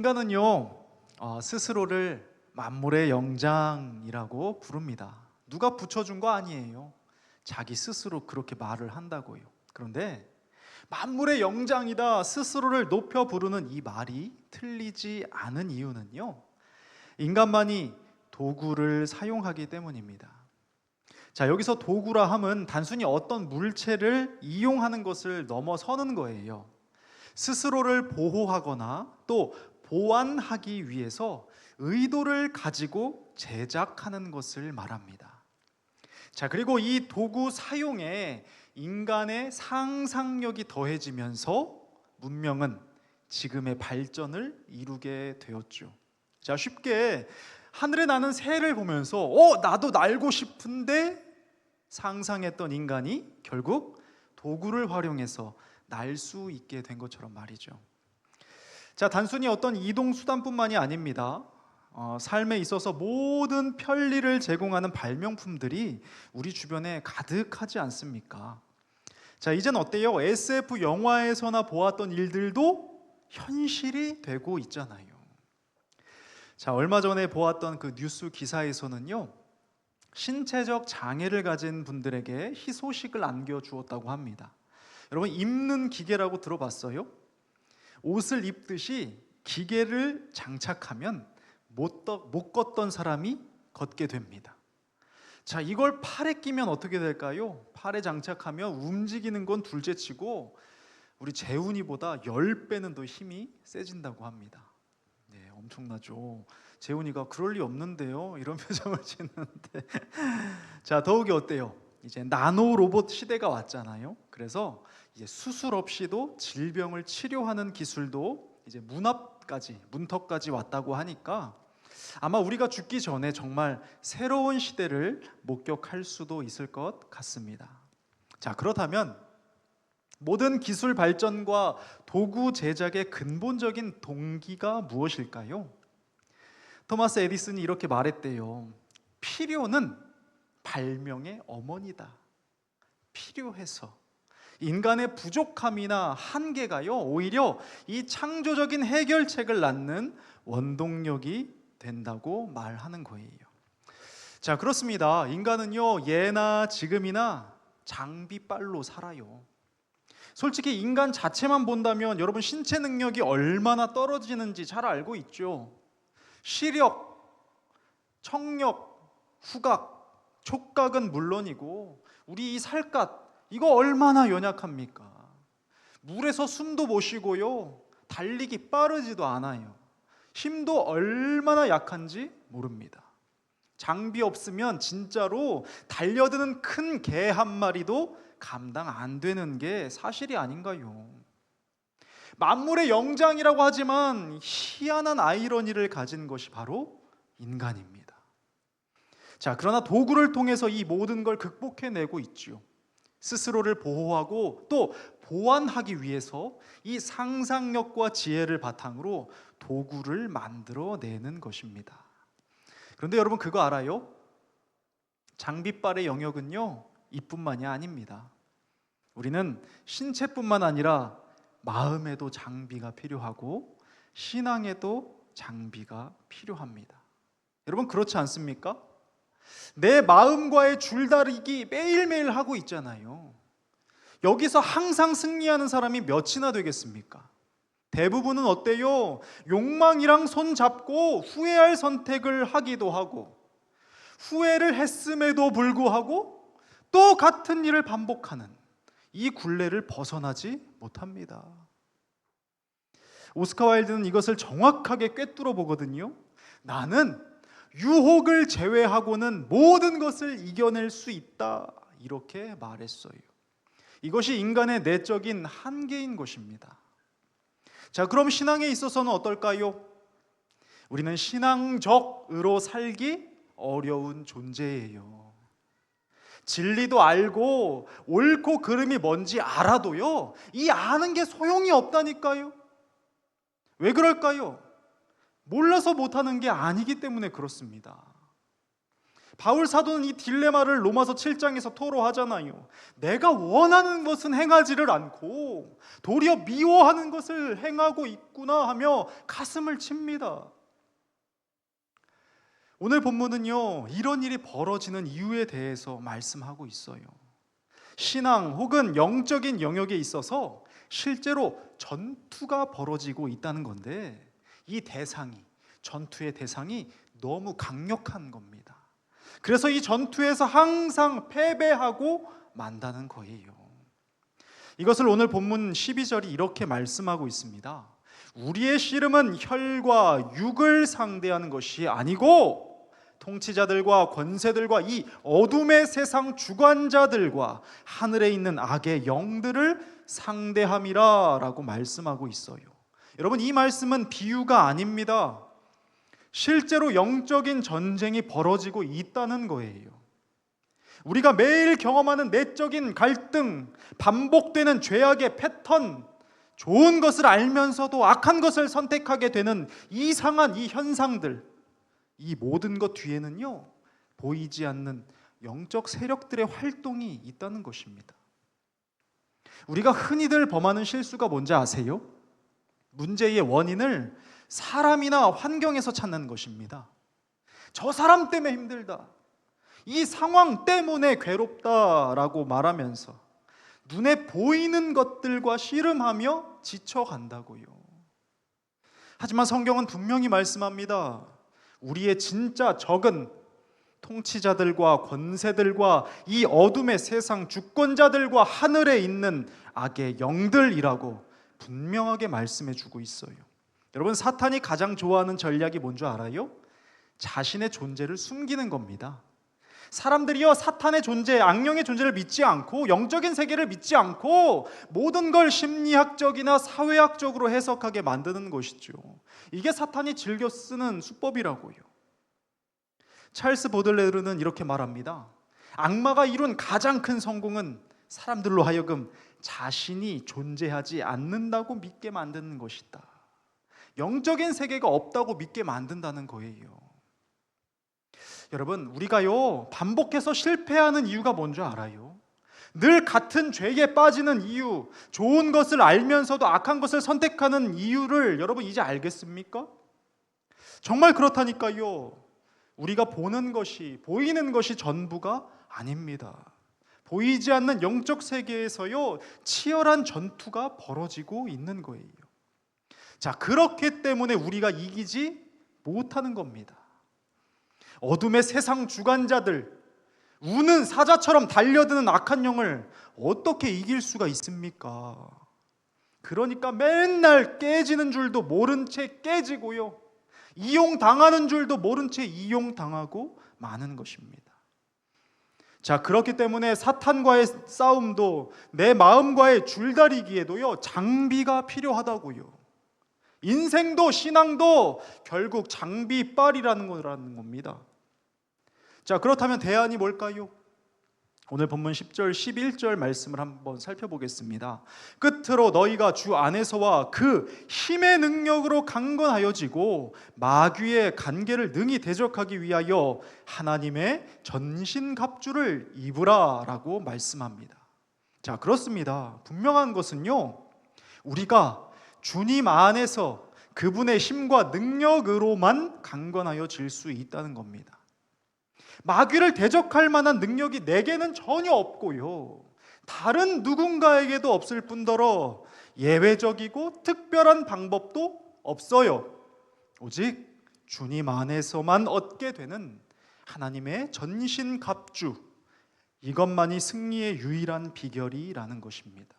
인간은요, 스스로를 만물의 영장이라고 부릅니다. 누가 붙여준 거 아니에요. 자기 스스로 그렇게 말을 한다고요. 그런데 만물의 영장이다 스스로를 높여 부르는 이 말이 틀리지 않은 이유는요, 인간만이 도구를 사용하기 때문입니다. 자, 여기서 도구라 함은 단순히 어떤 물체를 이용하는 것을 넘어서는 거예요. 스스로를 보호하거나 또 보완하기 위해서 의도를 가지고 제작하는 것을 말합니다. 자, 그리고 이 도구 사용에 인간의 상상력이 더해지면서 문명은 지금의 발전을 이루게 되었죠. 자, 쉽게 하늘에 나는 새를 보면서 나도 날고 싶은데 상상했던 인간이 결국 도구를 활용해서 날 수 있게 된 것처럼 말이죠. 자, 단순히 어떤 이동 수단뿐만이 아닙니다. 삶에 있어서 모든 편리를 제공하는 발명품들이 우리 주변에 가득하지 않습니까? 자, 이젠 어때요? SF 영화에서나 보았던 일들도 현실이 되고 있잖아요. 자, 얼마 전에 보았던 그 뉴스 기사에서는요, 신체적 장애를 가진 분들에게 희소식을 안겨주었다고 합니다. 여러분, 입는 기계라고 들어봤어요? 옷을 입듯이 기계를 장착하면 못 걷던 사람이 걷게 됩니다. 자, 이걸 팔에 끼면 어떻게 될까요? 팔에 장착하면 움직이는 건 둘째치고 우리 재훈이보다 10배는 더 힘이 세진다고 합니다. 네, 엄청나죠. 재훈이가 그럴 리 없는데요, 이런 표정을 짓는데 자, 더욱이 어때요? 이제 나노 로봇 시대가 왔잖아요. 그래서 이제 수술 없이도 질병을 치료하는 기술도 이제 문턱까지 왔다고 하니까 아마 우리가 죽기 전에 정말 새로운 시대를 목격할 수도 있을 것 같습니다. 자, 그렇다면 모든 기술 발전과 도구 제작의 근본적인 동기가 무엇일까요? 토마스 에디슨이 이렇게 말했대요. 필요는 발명의 어머니다. 필요해서 인간의 부족함이나 한계가요, 오히려 이 창조적인 해결책을 낳는 원동력이 된다고 말하는 거예요. 자, 그렇습니다. 인간은요, 예나 지금이나 장비빨로 살아요. 솔직히 인간 자체만 본다면 여러분 신체 능력이 얼마나 떨어지는지 잘 알고 있죠. 시력, 청력, 후각, 촉각은 물론이고 우리 이 살갗, 이거 얼마나 연약합니까? 물에서 숨도 못 쉬고요, 달리기 빠르지도 않아요. 힘도 얼마나 약한지 모릅니다. 장비 없으면 진짜로 달려드는 큰 개 한 마리도 감당 안 되는 게 사실이 아닌가요? 만물의 영장이라고 하지만 희한한 아이러니를 가진 것이 바로 인간입니다. 자, 그러나 도구를 통해서 이 모든 걸 극복해내고 있죠. 스스로를 보호하고 또 보완하기 위해서 이 상상력과 지혜를 바탕으로 도구를 만들어내는 것입니다. 그런데 여러분, 그거 알아요? 장비빨의 영역은요, 이뿐만이 아닙니다. 우리는 신체뿐만 아니라 마음에도 장비가 필요하고 신앙에도 장비가 필요합니다. 여러분, 그렇지 않습니까? 내 마음과의 줄다리기 매일매일 하고 있잖아요. 여기서 항상 승리하는 사람이 몇이나 되겠습니까? 대부분은 어때요? 욕망이랑 손잡고 후회할 선택을 하기도 하고, 후회를 했음에도 불구하고 또 같은 일을 반복하는 이 굴레를 벗어나지 못합니다. 오스카 와일드는 이것을 정확하게 꿰뚫어 보거든요. 나는 유혹을 제외하고는 모든 것을 이겨낼 수 있다, 이렇게 말했어요. 이것이 인간의 내적인 한계인 것입니다. 자, 그럼 신앙에 있어서는 어떨까요? 우리는 신앙적으로 살기 어려운 존재예요. 진리도 알고 옳고 그름이 뭔지 알아도요, 이 아는 게 소용이 없다니까요. 왜 그럴까요? 몰라서 못하는 게 아니기 때문에 그렇습니다. 바울 사도는 이 딜레마를 로마서 7장에서 토로하잖아요. 내가 원하는 것은 행하지를 않고 도리어 미워하는 것을 행하고 있구나 하며 가슴을 칩니다. 오늘 본문은요, 이런 일이 벌어지는 이유에 대해서 말씀하고 있어요. 신앙 혹은 영적인 영역에 있어서 실제로 전투가 벌어지고 있다는 건데, 이 대상이, 전투의 대상이 너무 강력한 겁니다. 그래서 이 전투에서 항상 패배하고 만다는 거예요. 이것을 오늘 본문 12절이 이렇게 말씀하고 있습니다. 우리의 씨름은 혈과 육을 상대하는 것이 아니고 통치자들과 권세들과 이 어둠의 세상 주관자들과 하늘에 있는 악의 영들을 상대함이라 라고 말씀하고 있어요. 여러분, 이 말씀은 비유가 아닙니다. 실제로 영적인 전쟁이 벌어지고 있다는 거예요. 우리가 매일 경험하는 내적인 갈등, 반복되는 죄악의 패턴, 좋은 것을 알면서도 악한 것을 선택하게 되는 이상한 이 현상들, 이 모든 것 뒤에는요, 보이지 않는 영적 세력들의 활동이 있다는 것입니다. 우리가 흔히들 범하는 실수가 뭔지 아세요? 문제의 원인을 사람이나 환경에서 찾는 것입니다. 저 사람 때문에 힘들다, 이 상황 때문에 괴롭다라고 말하면서 눈에 보이는 것들과 씨름하며 지쳐간다고요. 하지만 성경은 분명히 말씀합니다. 우리의 진짜 적은 통치자들과 권세들과 이 어둠의 세상 주권자들과 하늘에 있는 악의 영들이라고 분명하게 말씀해 주고 있어요. 여러분, 사탄이 가장 좋아하는 전략이 뭔 줄 알아요? 자신의 존재를 숨기는 겁니다. 사람들이요, 사탄의 존재, 악령의 존재를 믿지 않고 영적인 세계를 믿지 않고 모든 걸 심리학적이나 사회학적으로 해석하게 만드는 것이죠. 이게 사탄이 즐겨 쓰는 수법이라고요. 찰스 보들레르는 이렇게 말합니다. 악마가 이룬 가장 큰 성공은 사람들로 하여금 자신이 존재하지 않는다고 믿게 만드는 것이다. 영적인 세계가 없다고 믿게 만든다는 거예요. 여러분, 우리가요, 반복해서 실패하는 이유가 뭔지 알아요? 늘 같은 죄에 빠지는 이유, 좋은 것을 알면서도 악한 것을 선택하는 이유를 여러분 이제 알겠습니까? 정말 그렇다니까요. 우리가 보는 것이, 보이는 것이 전부가 아닙니다. 보이지 않는 영적 세계에서요, 치열한 전투가 벌어지고 있는 거예요. 자, 그렇기 때문에 우리가 이기지 못하는 겁니다. 어둠의 세상 주관자들, 우는 사자처럼 달려드는 악한 영을 어떻게 이길 수가 있습니까? 그러니까 맨날 깨지는 줄도 모른 채 깨지고요, 이용당하는 줄도 모른 채 이용당하고 마는 것입니다. 자, 그렇기 때문에 사탄과의 싸움도 내 마음과의 줄다리기에도요, 장비가 필요하다고요. 인생도 신앙도 결국 장비빨이라는 거라는 겁니다. 자, 그렇다면 대안이 뭘까요? 오늘 본문 10절, 11절 말씀을 한번 살펴보겠습니다. 끝으로 너희가 주 안에서와 그 힘의 능력으로 강건하여지고 마귀의 간계를 능히 대적하기 위하여 하나님의 전신갑주를 입으라 라고 말씀합니다. 자, 그렇습니다. 분명한 것은요, 우리가 주님 안에서 그분의 힘과 능력으로만 강건하여질 수 있다는 겁니다. 마귀를 대적할 만한 능력이 내게는 전혀 없고요, 다른 누군가에게도 없을 뿐더러 예외적이고 특별한 방법도 없어요. 오직 주님 안에서만 얻게 되는 하나님의 전신갑주, 이것만이 승리의 유일한 비결이라는 것입니다.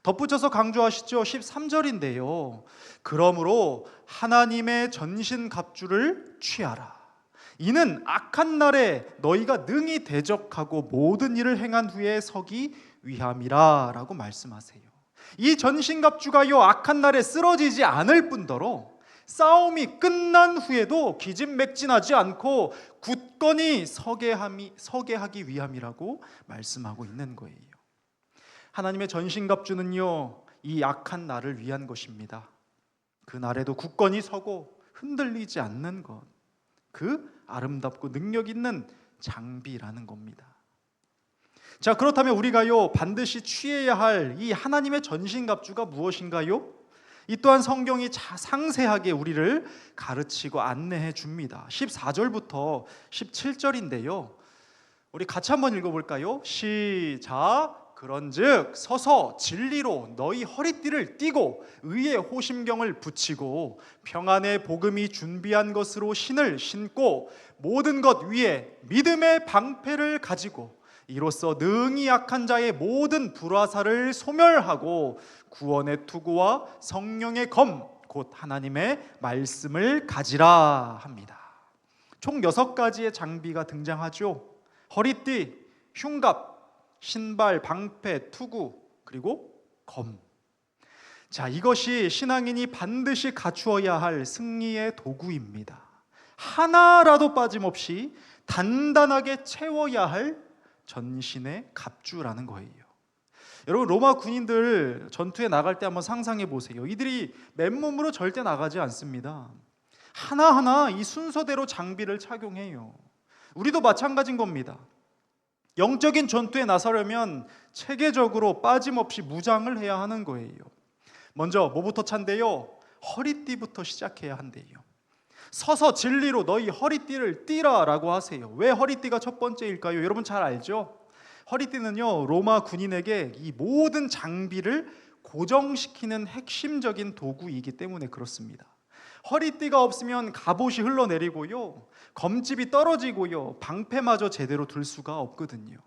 덧붙여서 강조하시죠. 13절인데요. 그러므로 하나님의 전신갑주를 취하라. 이는 악한 날에 너희가 능히 대적하고 모든 일을 행한 후에 서기 위함이라 라고 말씀하세요. 이 전신갑주가요, 악한 날에 쓰러지지 않을 뿐더러 싸움이 끝난 후에도 기진맥진하지 않고 굳건히 서게 하기 위함이라고 말씀하고 있는 거예요. 하나님의 전신갑주는요, 이 악한 날을 위한 것입니다. 그 날에도 굳건히 서고 흔들리지 않는 것, 그 아름답고 능력 있는 장비라는 겁니다. 자, 그렇다면 우리가요 반드시 취해야 할 이 하나님의 전신갑주가 무엇인가요? 이 또한 성경이 상세하게 우리를 가르치고 안내해 줍니다. 14절부터 17절인데요. 우리 같이 한번 읽어볼까요? 시작. 그런즉 서서 진리로 너희 허리띠를 띠고 의의 호심경을 붙이고 평안의 복음이 준비한 것으로 신을 신고 모든 것 위에 믿음의 방패를 가지고 이로써 능히 약한 자의 모든 불화살을 소멸하고 구원의 투구와 성령의 검 곧 하나님의 말씀을 가지라 합니다. 총 6가지의 장비가 등장하죠. 허리띠, 흉갑, 신발, 방패, 투구, 그리고 검. 자, 이것이 신앙인이 반드시 갖추어야 할 승리의 도구입니다. 하나라도 빠짐없이 단단하게 채워야 할 전신의 갑주라는 거예요. 여러분, 로마 군인들 전투에 나갈 때 한번 상상해 보세요. 이들이 맨몸으로 절대 나가지 않습니다. 하나하나 이 순서대로 장비를 착용해요. 우리도 마찬가지인 겁니다. 영적인 전투에 나서려면 체계적으로 빠짐없이 무장을 해야 하는 거예요. 먼저 뭐부터 찬대요? 허리띠부터 시작해야 한대요. 서서 진리로 너희 허리띠를 띠라 라고 하세요. 왜 허리띠가 첫 번째일까요? 여러분 잘 알죠? 허리띠는요 로마 군인에게 이 모든 장비를 고정시키는 핵심적인 도구이기 때문에 그렇습니다. 허리띠가 없으면 갑옷이 흘러내리고요, 검집이 떨어지고요, 방패마저 제대로 들 수가 없거든요.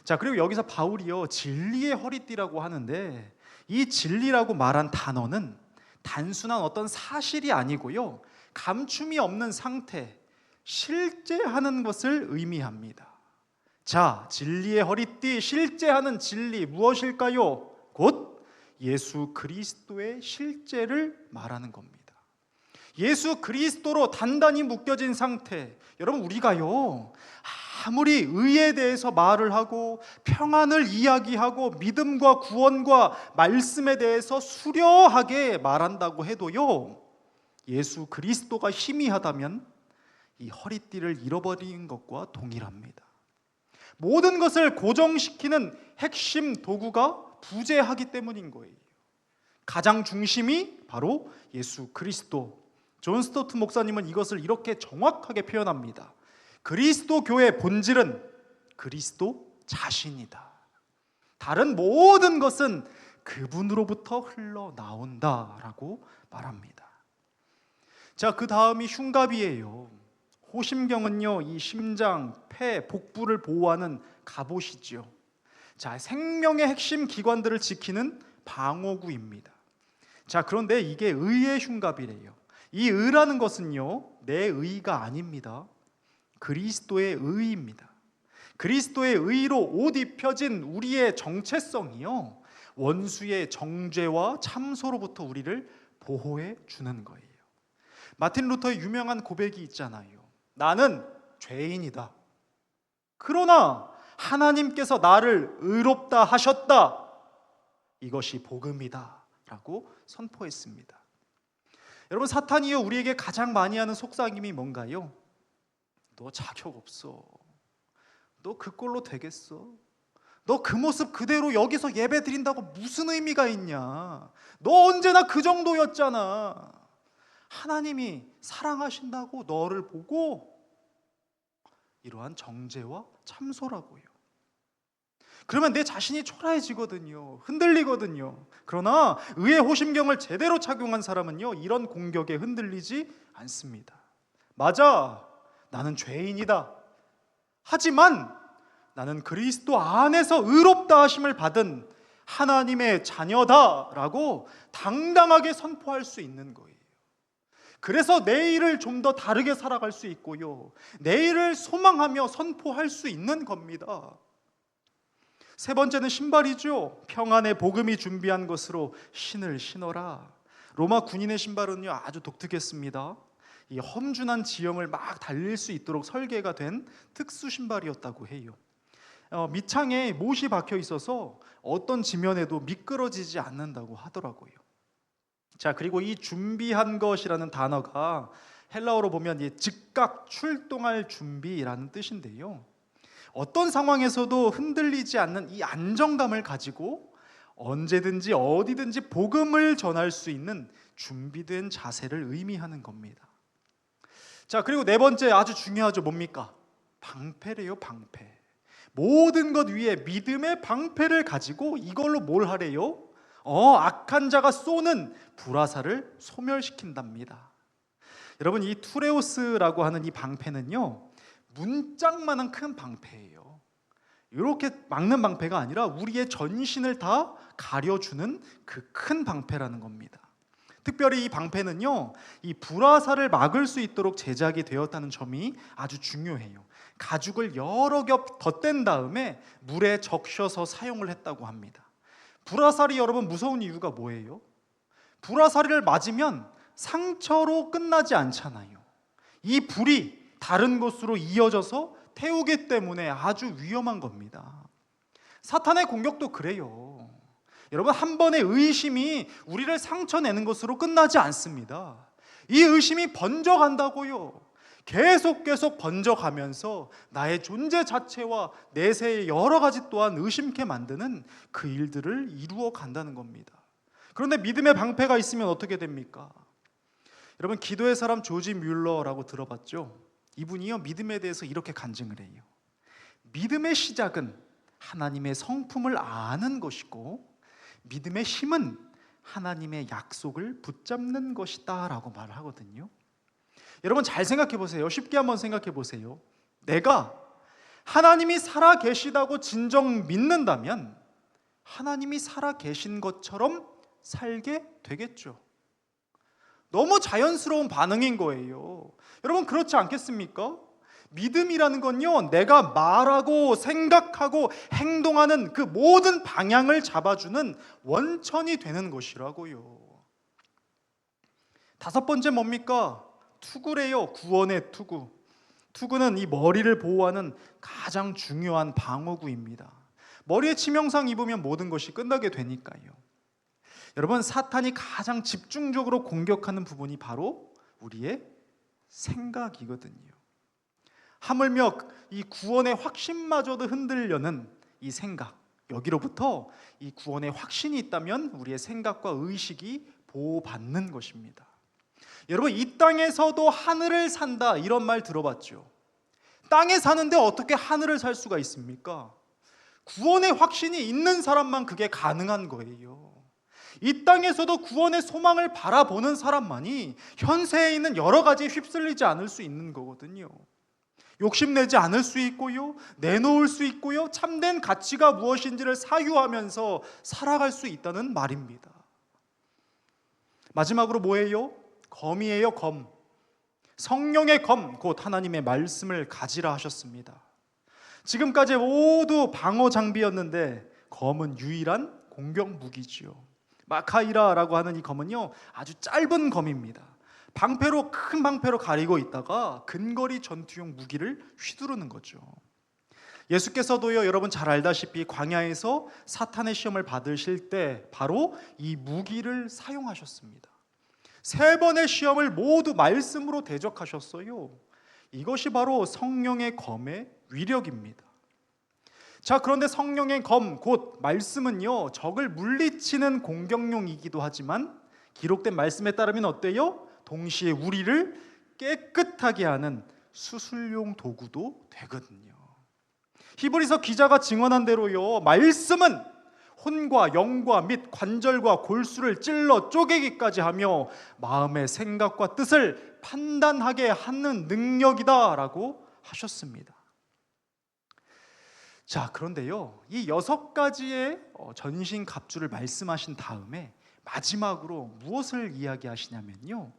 자, 그리고 여기서 바울이요 진리의 허리띠라고 하는데, 이 진리라고 말한 단어는 단순한 어떤 사실이 아니고요, 감춤이 없는 상태, 실제하는 것을 의미합니다. 자, 진리의 허리띠, 실제하는 진리 무엇일까요? 곧 예수 그리스도의 실제를 말하는 겁니다. 예수 그리스도로 단단히 묶여진 상태. 여러분, 우리가요 아무리 의에 대해서 말을 하고 평안을 이야기하고 믿음과 구원과 말씀에 대해서 수려하게 말한다고 해도요, 예수 그리스도가 희미하다면 이 허리띠를 잃어버린 것과 동일합니다. 모든 것을 고정시키는 핵심 도구가 부재하기 때문인 거예요. 가장 중심이 바로 예수 그리스도. 존 스토트 목사님은 이것을 이렇게 정확하게 표현합니다. 그리스도 교회의 본질은 그리스도 자신이다. 다른 모든 것은 그분으로부터 흘러나온다라고 말합니다. 자, 그 다음이 흉갑이에요. 호심경은요 이 심장, 폐, 복부를 보호하는 갑옷이죠. 자, 생명의 핵심 기관들을 지키는 방어구입니다. 자, 그런데 이게 의의 흉갑이래요. 이 의라는 것은요 내 의가 아닙니다. 그리스도의 의입니다. 그리스도의 의로 옷 입혀진 우리의 정체성이요 원수의 정죄와 참소로부터 우리를 보호해 주는 거예요. 마틴 루터의 유명한 고백이 있잖아요. 나는 죄인이다. 그러나 하나님께서 나를 의롭다 하셨다. 이것이 복음이다 라고 선포했습니다. 여러분, 사탄이요 우리에게 가장 많이 하는 속삭임이 뭔가요? 너 자격 없어. 너 그 꼴로 되겠어? 너 그 모습 그대로 여기서 예배 드린다고 무슨 의미가 있냐? 너 언제나 그 정도였잖아. 하나님이 사랑하신다고 너를 보고 이러한 정죄와 참소라고요. 그러면 내 자신이 초라해지거든요. 흔들리거든요. 그러나 의의 호심경을 제대로 착용한 사람은요 이런 공격에 흔들리지 않습니다. 맞아, 나는 죄인이다. 하지만 나는 그리스도 안에서 의롭다 하심을 받은 하나님의 자녀다라고 당당하게 선포할 수 있는 거예요. 그래서 내일을 좀 더 다르게 살아갈 수 있고요, 내일을 소망하며 선포할 수 있는 겁니다. 세 번째는 신발이죠. 평안의 복음이 준비한 것으로 신을 신어라. 로마 군인의 신발은요 아주 독특했습니다. 이 험준한 지형을 막 달릴 수 있도록 설계가 된 특수 신발이었다고 해요. 밑창에 못이 박혀 있어서 어떤 지면에도 미끄러지지 않는다고 하더라고요. 자, 그리고 이 준비한 것이라는 단어가 헬라어로 보면 즉각 출동할 준비라는 뜻인데요. 어떤 상황에서도 흔들리지 않는 이 안정감을 가지고 언제든지 어디든지 복음을 전할 수 있는 준비된 자세를 의미하는 겁니다. 자, 그리고 네 번째 아주 중요하죠. 뭡니까? 방패래요, 방패. 모든 것 위에 믿음의 방패를 가지고 이걸로 뭘 하래요? 악한 자가 쏘는 불화살을 소멸시킨답니다. 여러분, 이 투레오스라고 하는 이 방패는요, 문짝만한 큰 방패예요. 이렇게 막는 방패가 아니라 우리의 전신을 다 가려주는 그 큰 방패라는 겁니다. 특별히 이 방패는요, 이 불화살을 막을 수 있도록 제작이 되었다는 점이 아주 중요해요. 가죽을 여러 겹 덧댄 다음에 물에 적셔서 사용을 했다고 합니다. 불화살이 여러분 무서운 이유가 뭐예요? 불화살을 맞으면 상처로 끝나지 않잖아요. 이 불이 다른 곳으로 이어져서 태우기 때문에 아주 위험한 겁니다. 사탄의 공격도 그래요. 여러분, 한 번의 의심이 우리를 상처내는 것으로 끝나지 않습니다. 이 의심이 번져간다고요. 계속 번져가면서 나의 존재 자체와 내세의 여러 가지 또한 의심케 만드는 그 일들을 이루어 간다는 겁니다. 그런데 믿음의 방패가 있으면 어떻게 됩니까? 여러분, 기도의 사람 조지 뮬러라고 들어봤죠? 이분이요, 믿음에 대해서 이렇게 간증을 해요. 믿음의 시작은 하나님의 성품을 아는 것이고 믿음의 힘은 하나님의 약속을 붙잡는 것이다 라고 말을 하거든요. 여러분, 잘 생각해 보세요. 쉽게 한번 생각해 보세요. 내가 하나님이 살아 계시다고 진정 믿는다면 하나님이 살아 계신 것처럼 살게 되겠죠. 너무 자연스러운 반응인 거예요. 여러분, 그렇지 않겠습니까? 믿음이라는 건요, 내가 말하고 생각하고 행동하는 그 모든 방향을 잡아주는 원천이 되는 것이라고요. 다섯 번째 뭡니까? 투구래요. 구원의 투구. 투구는 이 머리를 보호하는 가장 중요한 방어구입니다. 머리에 치명상 입으면 모든 것이 끝나게 되니까요. 여러분, 사탄이 가장 집중적으로 공격하는 부분이 바로 우리의 생각이거든요. 하물며 이 구원의 확신마저도 흔들려는 이 생각, 여기로부터 이 구원의 확신이 있다면 우리의 생각과 의식이 보호받는 것입니다. 여러분, 이 땅에서도 하늘을 산다, 이런 말 들어봤죠? 땅에 사는데 어떻게 하늘을 살 수가 있습니까? 구원의 확신이 있는 사람만 그게 가능한 거예요. 이 땅에서도 구원의 소망을 바라보는 사람만이 현세에 있는 여러 가지에 휩쓸리지 않을 수 있는 거거든요. 욕심내지 않을 수 있고요, 내놓을 수 있고요, 참된 가치가 무엇인지를 사유하면서 살아갈 수 있다는 말입니다. 마지막으로 뭐예요? 검이에요, 검. 성령의 검, 곧 하나님의 말씀을 가지라 하셨습니다. 지금까지 모두 방어 장비였는데 검은 유일한 공격 무기지요. 마카이라라고 하는 이 검은요, 아주 짧은 검입니다. 방패로, 큰 방패로 가리고 있다가 근거리 전투용 무기를 휘두르는 거죠. 예수께서도요, 여러분 잘 알다시피 광야에서 사탄의 시험을 받으실 때 바로 이 무기를 사용하셨습니다. 3번의 시험을 모두 말씀으로 대적하셨어요. 이것이 바로 성령의 검의 위력입니다. 자, 그런데 성령의 검, 곧 말씀은요, 적을 물리치는 공격용이기도 하지만 기록된 말씀에 따르면 어때요? 동시에 우리를 깨끗하게 하는 수술용 도구도 되거든요. 히브리서 기자가 증언한 대로요, 말씀은 혼과 영과 및 관절과 골수를 찔러 쪼개기까지 하며 마음의 생각과 뜻을 판단하게 하는 능력이다라고 하셨습니다. 자, 그런데요, 이 6가지의 전신 갑주를 말씀하신 다음에 마지막으로 무엇을 이야기하시냐면요,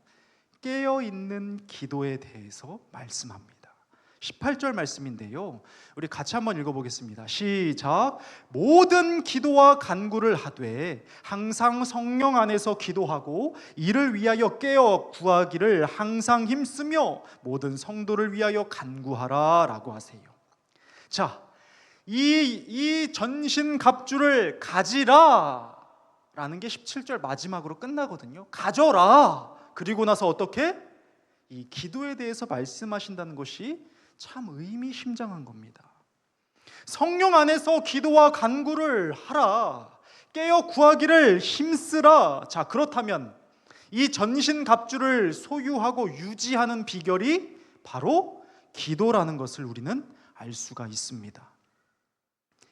깨어있는 기도에 대해서 말씀합니다. 18절 말씀인데요, 우리 같이 한번 읽어보겠습니다. 시작. 모든 기도와 간구를 하되 항상 성령 안에서 기도하고 이를 위하여 깨어 구하기를 항상 힘쓰며 모든 성도를 위하여 간구하라 라고 하세요. 자, 이 전신 갑주를 가지라 라는 게 17절 마지막으로 끝나거든요. 가져라. 그리고 나서 어떻게? 이 기도에 대해서 말씀하신다는 것이 참 의미심장한 겁니다. 성령 안에서 기도와 간구를 하라, 깨어 구하기를 힘쓰라. 자, 그렇다면 이 전신갑주를 소유하고 유지하는 비결이 바로 기도라는 것을 우리는 알 수가 있습니다.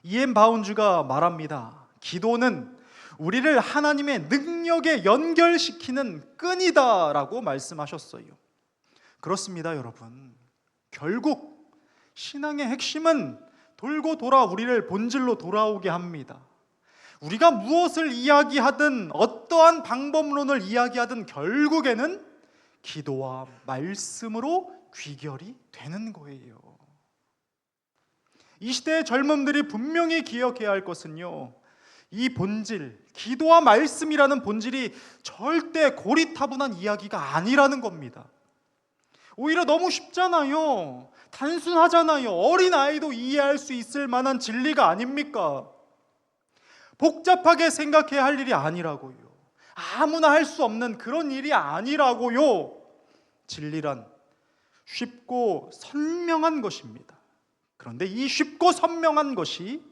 이엠 바운주가 말합니다. 기도는 우리를 하나님의 능력에 연결시키는 끈이다라고 말씀하셨어요. 그렇습니다, 여러분. 결국 신앙의 핵심은 돌고 돌아 우리를 본질로 돌아오게 합니다. 우리가 무엇을 이야기하든 어떠한 방법론을 이야기하든 결국에는 기도와 말씀으로 귀결이 되는 거예요. 이 시대의 젊음들이 분명히 기억해야 할 것은요, 이 본질, 기도와 말씀이라는 본질이 절대 고리타분한 이야기가 아니라는 겁니다. 오히려 너무 쉽잖아요. 단순하잖아요. 어린아이도 이해할 수 있을 만한 진리가 아닙니까? 복잡하게 생각해야 할 일이 아니라고요. 아무나 할 수 없는 그런 일이 아니라고요. 진리란 쉽고 선명한 것입니다. 그런데 이 쉽고 선명한 것이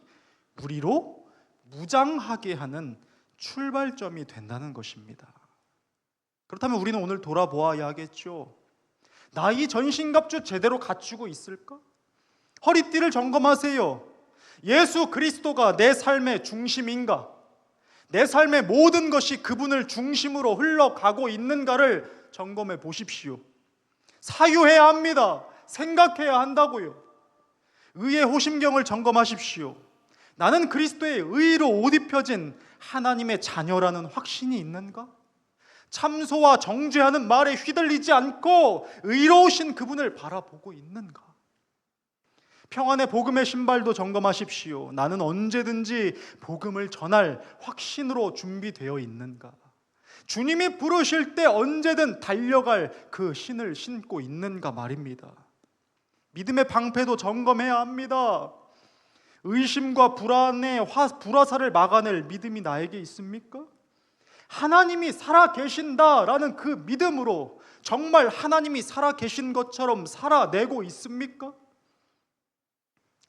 우리로 무장하게 하는 출발점이 된다는 것입니다. 그렇다면 우리는 오늘 돌아보아야 하겠죠. 나 이 전신갑주 제대로 갖추고 있을까? 허리띠를 점검하세요. 예수 그리스도가 내 삶의 중심인가? 내 삶의 모든 것이 그분을 중심으로 흘러가고 있는가를 점검해 보십시오. 사유해야 합니다. 생각해야 한다고요. 의의 호심경을 점검하십시오. 나는 그리스도의 의로 옷 입혀진 하나님의 자녀라는 확신이 있는가? 참소와 정죄하는 말에 휘둘리지 않고 의로우신 그분을 바라보고 있는가? 평안의 복음의 신발도 점검하십시오. 나는 언제든지 복음을 전할 확신으로 준비되어 있는가? 주님이 부르실 때 언제든 달려갈 그 신을 신고 있는가 말입니다. 믿음의 방패도 점검해야 합니다. 의심과 불안의 불화살을 막아낼 믿음이 나에게 있습니까? 하나님이 살아계신다라는 그 믿음으로 정말 하나님이 살아계신 것처럼 살아내고 있습니까?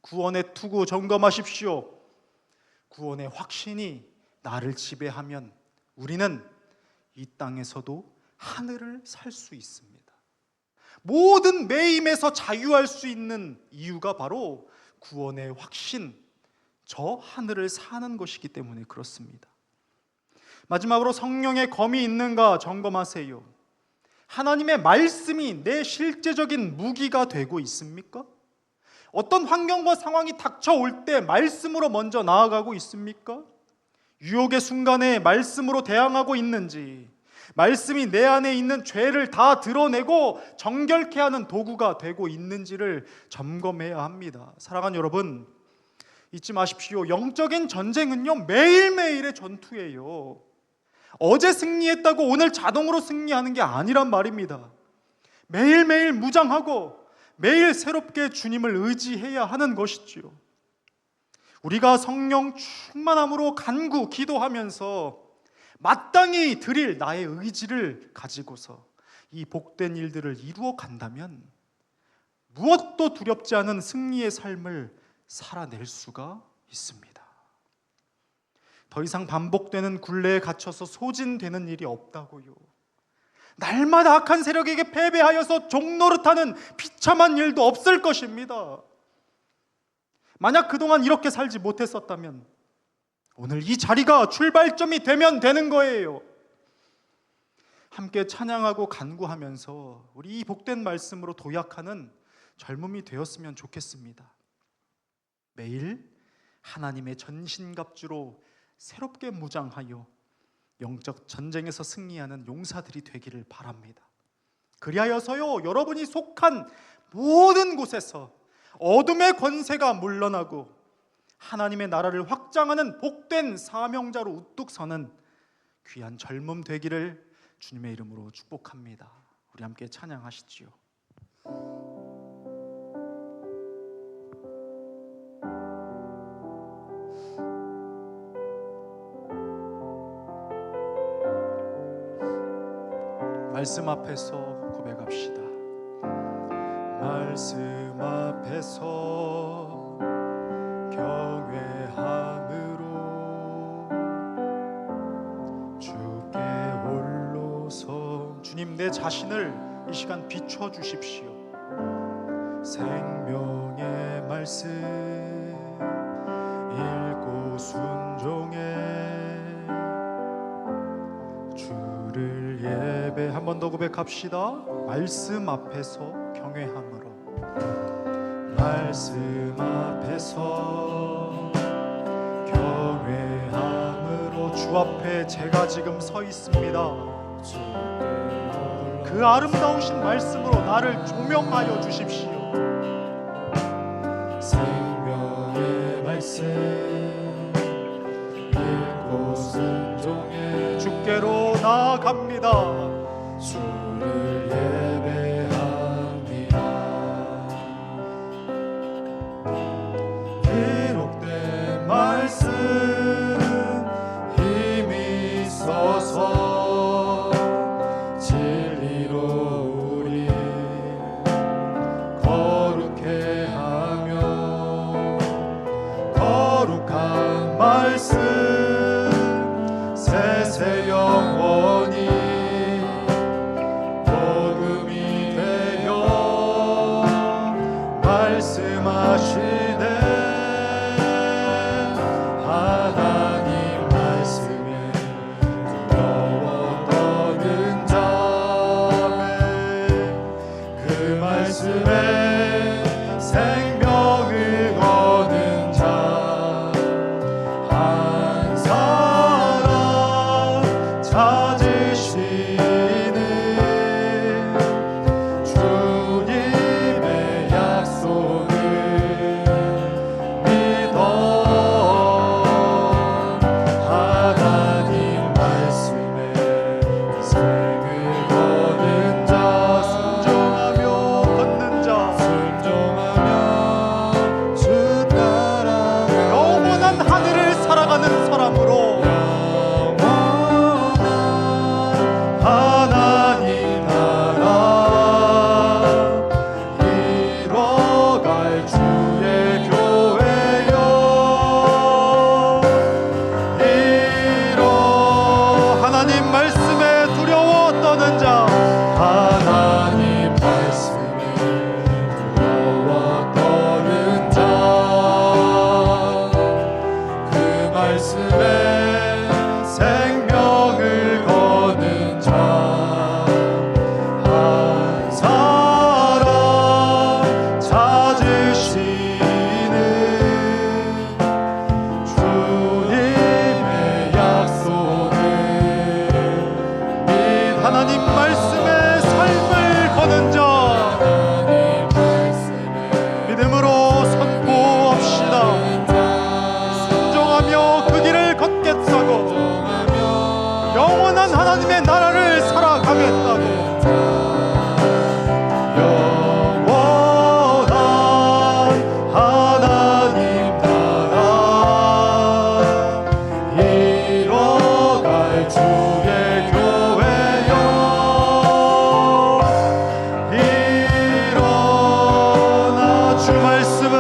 구원의 투구 점검하십시오. 구원의 확신이 나를 지배하면 우리는 이 땅에서도 하늘을 살 수 있습니다. 모든 매임에서 자유할 수 있는 이유가 바로 구원의 확신, 저 하늘을 사는 것이기 때문에 그렇습니다. 마지막으로 성령의 검이 있는가 점검하세요. 하나님의 말씀이 내 실제적인 무기가 되고 있습니까? 어떤 환경과 상황이 닥쳐올 때 말씀으로 먼저 나아가고 있습니까? 유혹의 순간에 말씀으로 대항하고 있는지, 말씀이 내 안에 있는 죄를 다 드러내고 정결케 하는 도구가 되고 있는지를 점검해야 합니다. 사랑하는 여러분, 잊지 마십시오. 영적인 전쟁은요, 매일매일의 전투예요. 어제 승리했다고 오늘 자동으로 승리하는 게 아니란 말입니다. 매일매일 무장하고 매일 새롭게 주님을 의지해야 하는 것이지요. 우리가 성령 충만함으로 간구 기도하면서 마땅히 드릴 나의 의지를 가지고서 이 복된 일들을 이루어 간다면 무엇도 두렵지 않은 승리의 삶을 살아낼 수가 있습니다. 더 이상 반복되는 굴레에 갇혀서 소진되는 일이 없다고요. 날마다 악한 세력에게 패배하여서 종노릇하는 비참한 일도 없을 것입니다. 만약 그동안 이렇게 살지 못했었다면 오늘 이 자리가 출발점이 되면 되는 거예요. 함께 찬양하고 간구하면서 우리 이 복된 말씀으로 도약하는 젊음이 되었으면 좋겠습니다. 매일 하나님의 전신갑주로 새롭게 무장하여 영적 전쟁에서 승리하는 용사들이 되기를 바랍니다. 그리하여서요, 여러분이 속한 모든 곳에서 어둠의 권세가 물러나고 하나님의 나라를 확장하는 복된 사명자로 우뚝 서는 귀한 젊음 되기를 주님의 이름으로 축복합니다. 우리 함께 찬양하시지요. 말씀 앞에서 고백합시다. 말씀 앞에서 경외함으로 주께 홀로서 주님 내 자신을 이 시간 비춰주십시오. 생명의 말씀 읽고 순종해 주를 예배. 한 번 더 고백합시다. 말씀 앞에서 경외함으로 말씀 앞에서 경외함으로 주 앞에 제가 지금 서 있습니다. 그 아름다우신 말씀으로 나를 조명하여 주십시오. 생명의 말씀 읽고 순종해 주께로 나아갑니다. 주를 예배합니다. 기록된 말씀 힘이 있어서 진리로 우리 거룩해 하며 거룩한 말씀 세세 영원히 복음이 되어 말씀하시네. 하나님 말씀에 두려워 떠는 자매 그 말씀에 생명을 거는 자 한 사람 찾으시는 주님의 약속을 믿어 하나님 말씀에 생을 거는 자 순종하며 걷는 자 순종하며 주 따라 영원한 하늘을 살아가는 사람으로 하나님 나라 이뤄갈 주의 교회여 이뤄 하나님 말씀에 두려워 떠는 자 하나님 말씀에 두려워 떠는 자 그 말씀에 생명을 거는 자 한 사람 찾으시는 주님의 약속을 하나님 말씀에 삶을 거는 자 믿음으로 선포합시다. 순종하며 그 길을 걷겠다고 영원한 하나님의 나라를 살아가겠다고 영원한 하나님 나라 이뤄갈 주의 교회여 일어나 주 말씀은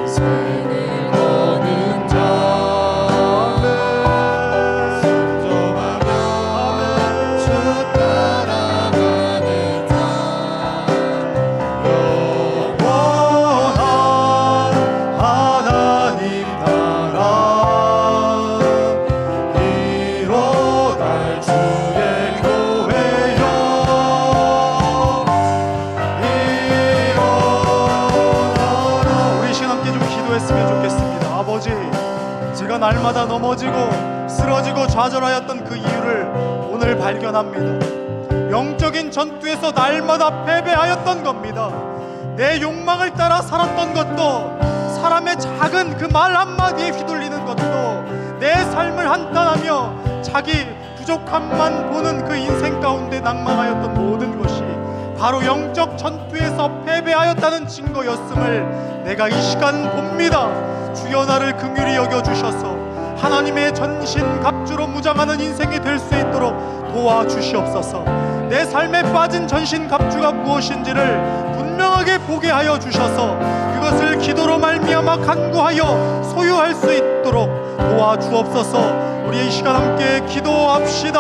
생을 거는 자 기도했으면 좋겠습니다. 아버지, 제가 날마다 넘어지고 쓰러지고 좌절하였던 그 이유를 오늘 발견합니다. 영적인 전투에서 날마다 패배하였던 겁니다. 내 욕망을 따라 살았던 것도, 사람의 작은 그 말 한마디에 휘둘리는 것도, 내 삶을 한탄하며 자기 부족함만 보는 그 인생 가운데 낭망하였던 모든 것이 바로 영적 전투에서 패배하였다는 증거였음을 내가 이 시간 봅니다. 주여, 나를 긍휼히 여겨주셔서 하나님의 전신갑주로 무장하는 인생이 될 수 있도록 도와주시옵소서. 내 삶에 빠진 전신갑주가 무엇인지를 분명하게 보게 하여 주셔서 그것을 기도로 말미암아 간구하여 소유할 수 있도록 도와주옵소서. 우리 이 시간 함께 기도합시다.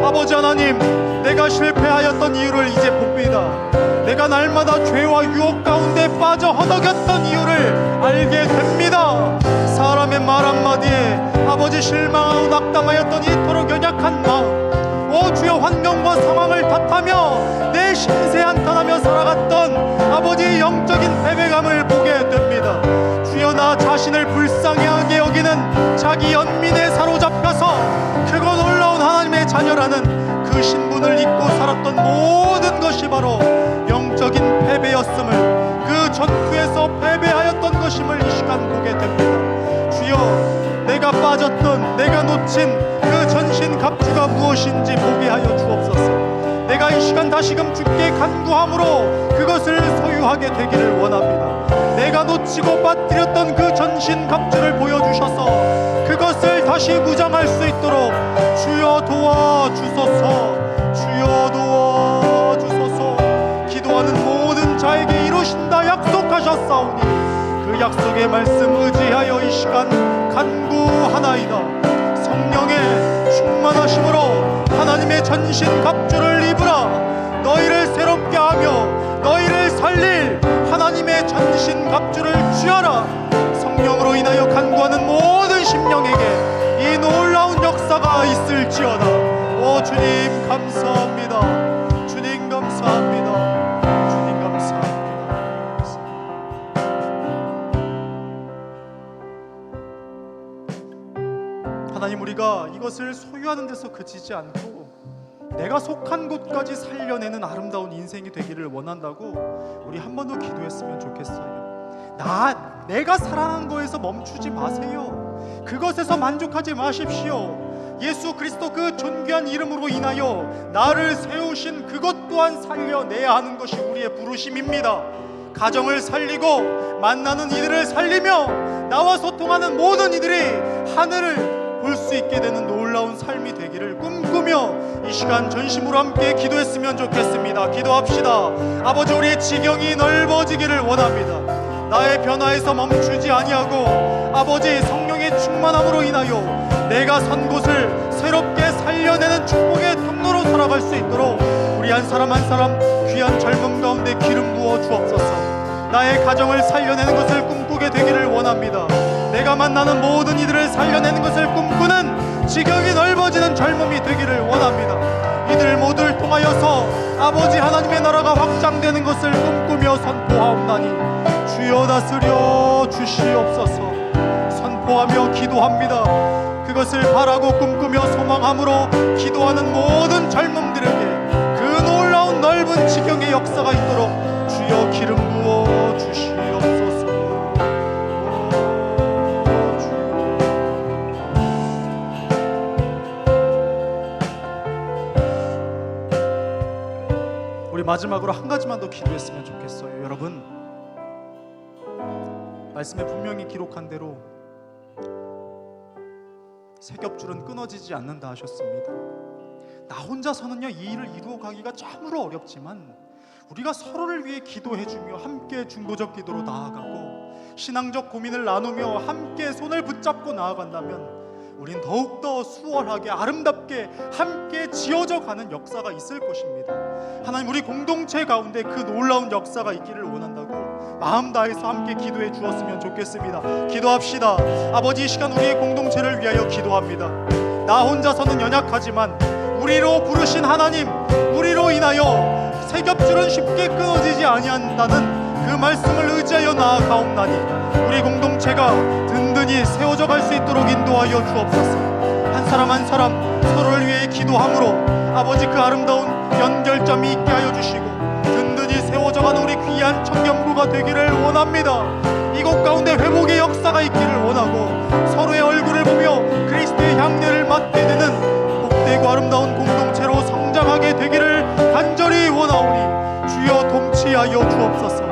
아버지 하나님, 내가 실패하였던 이유를 이제 봅니다. 내가 날마다 죄와 유혹 가운데 빠져 허덕였던 이유를 알게 됩니다. 사람의 말 한마디에 아버지 실망하고 낙담하였던 이토록 연약한 마음, 오 주여, 환경과 상황을 탓하며 내 신세 한탄하며 살아갔던 아버지의 영적인 패배감을 보게 됩니다. 주여, 나 자신을 불쌍하게 여기는 자기 연민에 사로잡혀서 크고 놀라운 하나님의 자녀라는 그 신분을 잊고 살았던 모든 것이 바로 영적인 패배였음을, 그 전투에서 패배하였던 것임을 이 시간 보게 됩니다. 주여, 내가 빠졌던, 내가 놓친 그 전신갑주가 무엇인지 보게 하여 주옵소서. 내가 이 시간 다시금 주께 간구함으로 그것을 소유하게 되기를 원합니다. 내가 놓치고 빠뜨렸던 그 전신갑주를 보여주셔서 그것을 다시 무장할 수 있도록 주여 도와주소서. 주여 도와주소서. 기도하는 모든 자에게 이루신다 약속하셨사오니 그 약속의 말씀 의지하여 이 시간 간구하나이다. 성령의 충만하심으로 하나님의 전신갑주를 입으라. 너희를 새롭게 하며 너희를 살릴 하나님의 전신갑주를 취하라. 성령으로 인하여 간구하는 모든 심령에게 이 놀라운 역사가 있을지어다. 오 주님 감사합니다. 주님 감사합니다. 주님 감사합니다. 하나님, 우리가 이것을 소유하는 데서 그치지 않고 내가 속한 곳까지 살려내는 아름다운 인생이 되기를 원한다고 우리 한 번 더 기도했으면 좋겠어요. 내가 살아난 거에서 멈추지 마세요. 그것에서 만족하지 마십시오. 예수 그리스도 그 존귀한 이름으로 인하여 나를 세우신 그것 또한 살려내야 하는 것이 우리의 부르심입니다. 가정을 살리고 만나는 이들을 살리며 나와 소통하는 모든 이들이 하늘을 볼 수 있게 되는 놀라운 삶이 되기를 꿈꾸며 이 시간 전심으로 함께 기도했으면 좋겠습니다. 기도합시다. 아버지, 우리의 지경이 넓어지기를 원합니다. 나의 변화에서 멈추지 아니하고 아버지 성령의 충만함으로 인하여 내가 선 곳을 새롭게 살려내는 축복의 통로로 살아갈 수 있도록 우리 한 사람 한 사람 귀한 젊음 가운데 기름 부어 주옵소서. 나의 가정을 살려내는 것을 꿈꾸게 되기를 원합니다. 내가 만나는 모든 이들을 살려내는 것을 꿈꾸는 지경이 넓어지는 젊음이 되기를 원합니다. 이들 모두를 통하여서 아버지 하나님의 나라가 확장되는 것을 꿈꾸며 선포하옵나니 주여 다스려 주시옵소서. 선포하며 기도합니다. 그것을 바라고 꿈꾸며 소망함으로 기도하는 모든 젊음들에게 그 놀라운 넓은 지경의 역사가 있도록 주여 기름 부어 주시옵소서. 우리 마지막으로 한 가지만 더 기도했으면 좋겠어요. 여러분, 말씀에 분명히 기록한 대로 세겹줄은 끊어지지 않는다 하셨습니다. 나 혼자서는요 이 일을 이루어가기가 참으로 어렵지만 우리가 서로를 위해 기도해주며 함께 중보적 기도로 나아가고 신앙적 고민을 나누며 함께 손을 붙잡고 나아간다면 우린 더욱더 수월하게 아름답게 함께 지어져 가는 역사가 있을 것입니다. 하나님, 우리 공동체 가운데 그 놀라운 역사가 있기를 원한다고 마음 다해서 함께 기도해 주었으면 좋겠습니다. 기도합시다. 아버지, 이 시간 우리의 공동체를 위하여 기도합니다. 나 혼자서는 연약하지만 우리로 부르신 하나님, 우리로 인하여 세겹줄은 쉽게 끊어지지 아니한다는 그 말씀을 의지하여 나아가옵나니 우리 공동체가 든든히 세워져 갈 수 있도록 인도하여 주옵소서. 한 사람 한 사람 서로를 위해 기도함으로 아버지 그 아름다운 연결점이 있게 하여 주시고 든든히 세워져가는 우리 귀한 청년부가 되기를 원합니다. 이곳 가운데 회복의 역사가 있기를 원하고 서로의 얼굴을 보며 그리스도의 향내를 맡게 되는 복되고 아름다운 공동체로 성장하게 되기를 간절히 원하오니 주여 동치하여 주옵소서.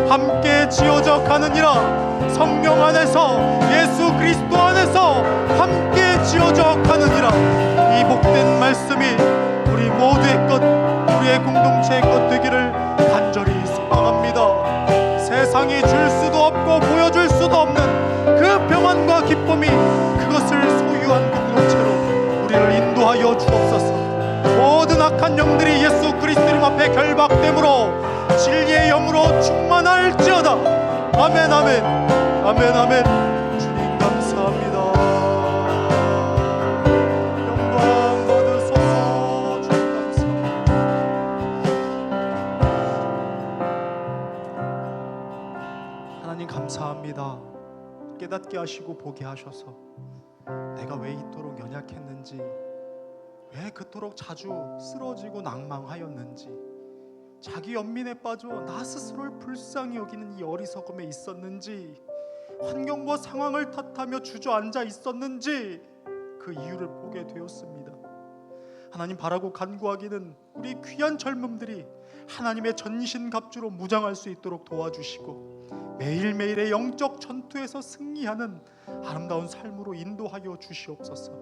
함께 지어져 가느니라. 성령 안에서 예수 그리스도 안에서 함께 지어져 가느니라. 이 복된 말씀이 우리 모두의 것, 우리의 공동체의 것 되기를 간절히 소망합니다. 세상이 줄 수도 없고 보여줄 수도 없는 그 평안과 기쁨이 그것을 소유한 공동체로 우리를 인도하여 주옵소서. 모든 악한 영들이 예수 그리스도 이름 앞에 결박됨으로 진리의 영으로 충만할지어다. 아멘 아멘 아멘 아멘. 주님 감사합니다. 영광 받으소서. 주님 감사합니다. 하나님 감사합니다. 깨닫게 하시고 보게 하셔서 내가 왜 이토록 연약했는지, 왜 그토록 자주 쓰러지고 낭망하였는지, 자기 연민에 빠져 나 스스로를 불쌍히 여기는 이 어리석음에 있었는지, 환경과 상황을 탓하며 주저앉아 있었는지 그 이유를 보게 되었습니다. 하나님 바라고 간구하기는 우리 귀한 젊음들이 하나님의 전신갑주로 무장할 수 있도록 도와주시고 매일매일의 영적 전투에서 승리하는 아름다운 삶으로 인도하여 주시옵소서.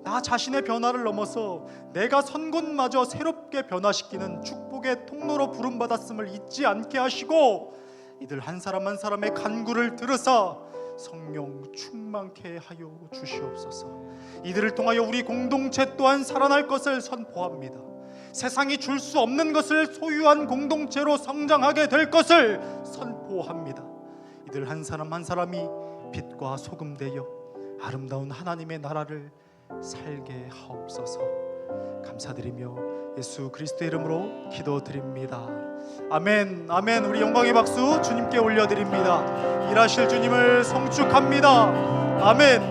나 자신의 변화를 넘어서 내가 선 곳마저 새롭게 변화시키는 축복의 통로로 부름받았음을 잊지 않게 하시고 이들 한 사람 한 사람의 간구를 들으사 성령 충만케 하여 주시옵소서. 이들을 통하여 우리 공동체 또한 살아날 것을 선포합니다. 세상이 줄 수 없는 것을 소유한 공동체로 성장하게 될 것을 선포합니다. 이들 한 사람 한 사람이 빛과 소금 되어 아름다운 하나님의 나라를 살게 하옵소서. 감사드리며 예수 그리스도의 이름으로 기도드립니다. 아멘 아멘. 우리 영광의 박수 주님께 올려드립니다. 일하실 주님을 성축합니다. 아멘.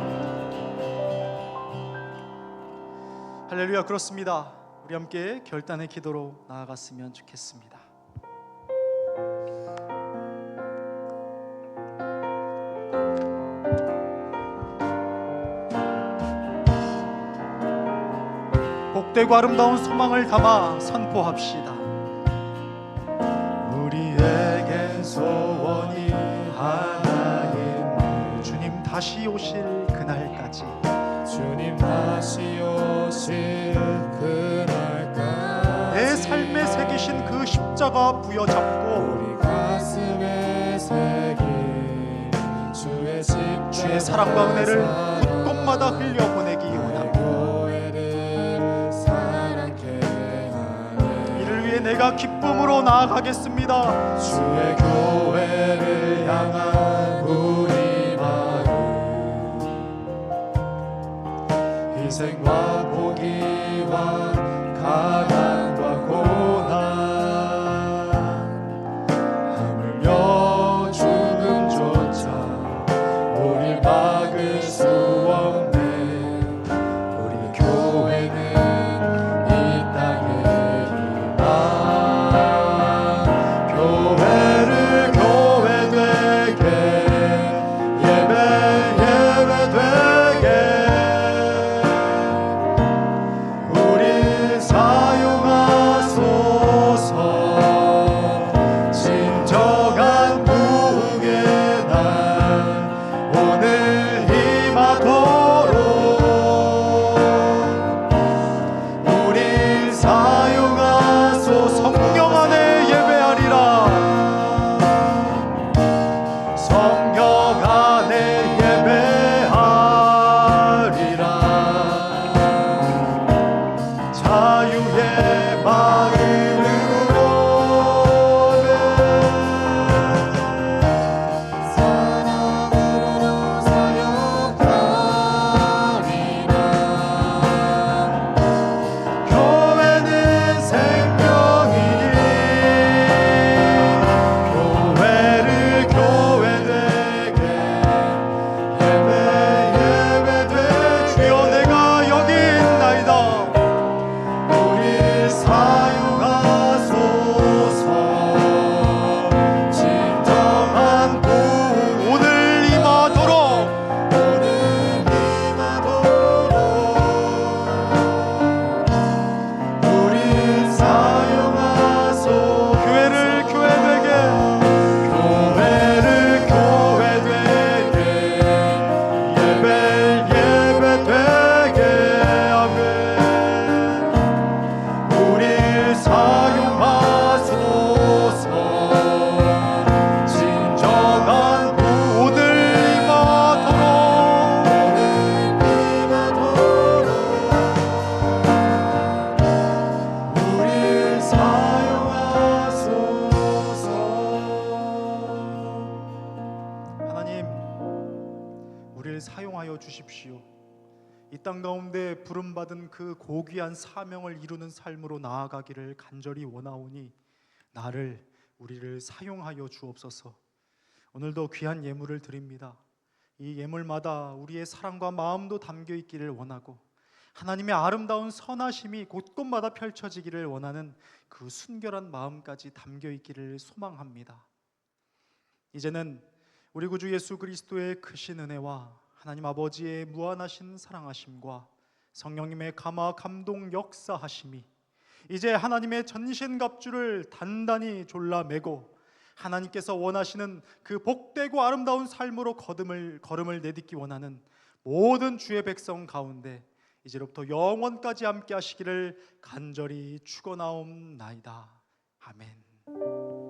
할렐루야. 그렇습니다. 우리 함께 결단의 기도로 나아갔으면 좋겠습니다. 복되고 아름다운 소망을 담아 선포합시다. 우리에겐 소원이 하나인 주님 다시 오실 그날까지, 주님 다시 오실 그날까지 내 삶에 새기신 그 십자가 부여잡고 우리 가슴에 새긴 주의 십자가 주의 사랑과 은혜를 곳곳마다 흘려보내기 원합니다. 이를 위해 내가 기쁨으로 나아가겠습니다. 주의 교회를 향한 우리 마음, 희생과 포기와 가난과 고난, 하물며 죽음조차 우릴 막을 수 없는 우리 교회는 이 땅의 희망. 교회를 교회 되게, 예배 예배 되게 우리 사용하소서. 진정한 부흥의 날 오늘 임하도록 우리를 사용하여 주십시오. 이 땅 가운데 부름받은 그 고귀한 사명을 이루는 삶으로 나아가기를 간절히 원하오니 우리를 사용하여 주옵소서. 오늘도 귀한 예물을 드립니다. 이 예물마다 우리의 사랑과 마음도 담겨 있기를 원하고 하나님의 아름다운 선하심이 곳곳마다 펼쳐지기를 원하는 그 순결한 마음까지 담겨 있기를 소망합니다. 이제는 우리 구주 예수 그리스도의 크신 은혜와 하나님 아버지의 무한하신 사랑하심과 성령님의 감화 감동 역사하심이 이제 하나님의 전신갑주를 단단히 졸라매고 하나님께서 원하시는 그 복되고 아름다운 삶으로 걸음을 내딛기 원하는 모든 주의 백성 가운데 이제로부터 영원까지 함께 하시기를 간절히 축원하옵나이다. 아멘.